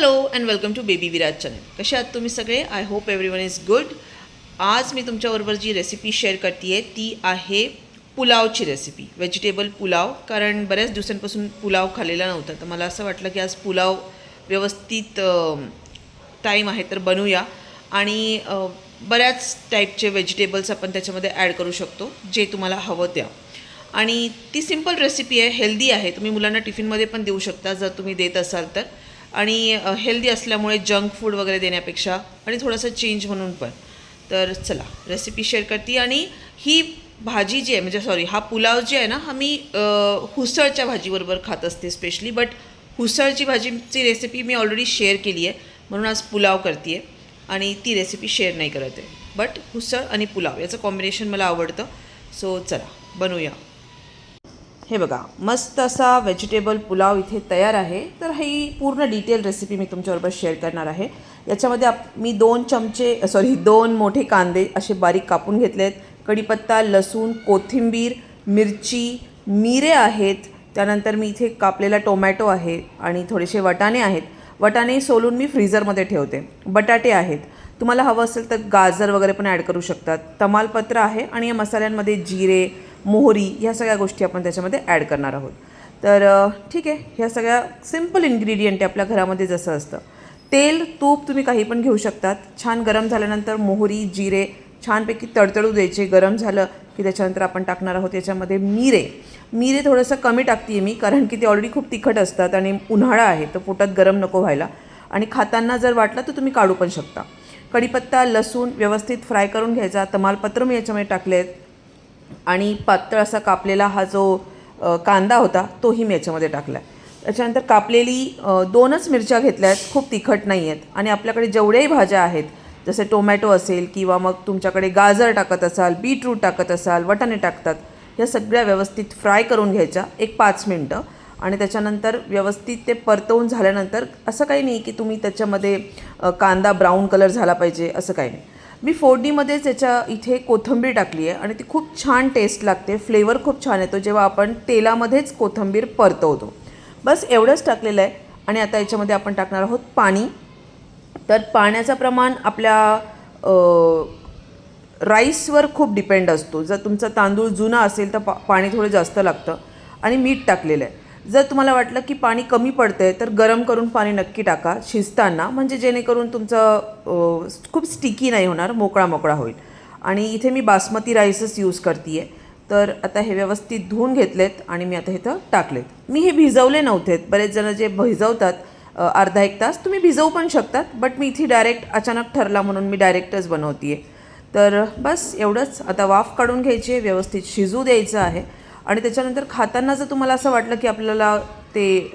Hello and welcome to baby Viraj channel. कसे आहात तुम्ही सगळे? I hope everyone is good. आज मी तुमच्याबरोबर जी रेसिपी शेअर करते आहे ती आहे पुलावची रेसिपी, व्हेजिटेबल पुलाव. कारण बऱ्याच दिवसांपासून पुलाव खाल्लेला नव्हता, तर मला असं वाटलं की आज पुलाव व्यवस्थित टाईम आहे तर बनवूया. आणि बऱ्याच टाईपचे व्हेजिटेबल्स आपण त्याच्यामध्ये ॲड करू शकतो, जे तुम्हाला हवं त्या. आणि ती सिंपल रेसिपी आहे, हेल्दी आहे. तुम्ही मुलांना टिफिनमध्ये पण देऊ शकता जर तुम्ही देत असाल तर. आणि हेल्दी असल्यामुळे जंक फूड वगैरे देण्यापेक्षा आणि थोडंसं चेंज म्हणून पण. तर चला रेसिपी शेअर करते. आणि ही भाजी जी आहे म्हणजे हा पुलाव जे आहे ना, हा मी हुसळच्या भाजीबरोबर खात असते स्पेशली. बट हुसळची भाजीची रेसिपी मी ऑलरेडी शेअर केली आहे, म्हणून आज पुलाव करते आहे आणि ती रेसिपी शेअर नाही करत आहे. बट हुसळ आणि पुलाव याचं कॉम्बिनेशन मला आवडतं. सो चला बनवूया. हे बघा, मस्त असा व्हेजिटेबल पुलाव इथे तयार आहे. तर ही पूर्ण डिटेल रेसिपी मी तुमच्याबरोबर शेअर करणार आहे. याच्यामध्ये मी 2 मोठे कांदे असे बारीक कापून घेतले आहेत. कढीपत्ता, लसूण, कोथिंबीर, मिरची, मिरे आहेत. त्यानंतर मी इथे कापलेला टोमॅटो आहे आणि थोडेसे वाटाणे आहेत. वाटाणे सोलून मी फ्रीझरमध्ये ठेवते. बटाटे आहेत, तुम्हाला हवं असेल तर गाजर वगैरे पण ॲड करू शकतात. तमालपत्र आहे आणि या मसाल्यांमध्ये जिरे, मोहरी ह्या सगळ्या गोष्टी आपण त्याच्यामध्ये ॲड करणार आहोत. तर ठीक आहे, ह्या सगळ्या सिम्पल इन्ग्रेडियंट आहे आपल्या घरामध्ये जसं असतं. तेल, तूप तुम्ही काही पण घेऊ शकतात. छान गरम झाल्यानंतर मोहरी, जिरे छानपैकी तडतडू द्यायचे. गरम झालं की त्याच्यानंतर आपण टाकणार आहोत याच्यामध्ये मिरे थोडंसं कमी टाकते मी, कारण की ते ऑलरेडी खूप तिखट असतात आणि उन्हाळा आहे तर पोटात गरम नको व्हायला. आणि खाताना जर वाटलं तर तुम्ही काढू पण शकता. कढीपत्ता, लसूण व्यवस्थित फ्राय करून घ्यायचा. तमालपत्र मी याच्यामध्ये टाकले आहेत आणि पातळ असा कापलेला हा जो कांदा होता तोही मी याच्यामध्ये टाकला आहे. त्याच्यानंतर कापलेली 2च मिरच्या घेतल्या आहेत, खूप तिखट नाही आहेत. आणि आपल्याकडे जेवढ्याही भाज्या आहेत, जसे टोमॅटो असेल किंवा मग तुमच्याकडे गाजर टाकत असाल, बीटरूट टाकत असाल, वाटाणे टाकतात, ह्या सगळ्या व्यवस्थित फ्राय करून घ्यायच्या 5 मिनटं. आणि त्याच्यानंतर व्यवस्थित ते परतवून झाल्यानंतर असं काही नाही की तुम्ही त्याच्यामध्ये कांदा ब्राऊन कलर झाला पाहिजे, असं काही नाही. मी फोडणीमध्येच इथे कोथिंबीर टाकली आहे आणि ती खूप छान टेस्ट लागते. फ्लेवर खूप छान येतो जेव्हा आपण तेलामध्येच कोथिंबीर परतवतो. बस एवढंच टाकलेलं आहे. आणि आता याच्यामध्ये आपण टाकणार आहोत पाणी. तर पाण्याचं प्रमाण आपल्या राईसवर खूप डिपेंड असतो. जर तुमचा तांदूळ जुना असेल तर पाणी थोडं जास्त लागतं. आणि मीठ टाकलेलं आहे. जर तुम्हाला वाटलं की पाणी कमी पडतं आहे तर गरम करून पाणी नक्की टाका शिजताना, म्हणजे जेणेकरून तुमचं खूप स्टिकी नाही होणार, मोकळा होईल. आणि इथे मी बासमती राईसच यूज करते आहे. तर आता हे व्यवस्थित धुवून घेतलेत आणि मी आता इथं टाकलेत. मी हे भिजवले नव्हते. बरेच जण जे भिजवतात अर्धा 1 तास, तुम्ही भिजवू पण शकतात. बट मी इथे डायरेक्ट अचानक ठरला म्हणून मी डायरेक्टच बनवते आहे. तर बस एवढंच. आता वाफ काढून घ्यायची आहे, व्यवस्थित शिजू द्यायचं आहे. आणि त्याच्यानंतर खाताना जर तुम्हाला असं वाटलं की आपल्याला ते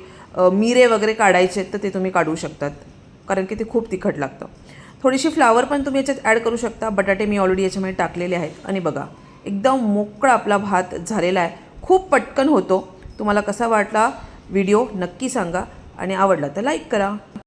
मिरे वगैरे काढायचे तर ते तुम्ही काढू शकतात, कारण की ते खूप तिखट लागतं. थोडीशी फ्लावर पण तुम्ही याच्यात ॲड करू शकता. बटाटे मी ऑलरेडी याच्यामध्ये टाकलेले आहेत. आणि बघा, एकदम मोकळा आपला भात झालेला आहे. खूप पटकन होतो. तुम्हाला कसा वाटला व्हिडिओ नक्की सांगा आणि आवडला तर लाईक करा.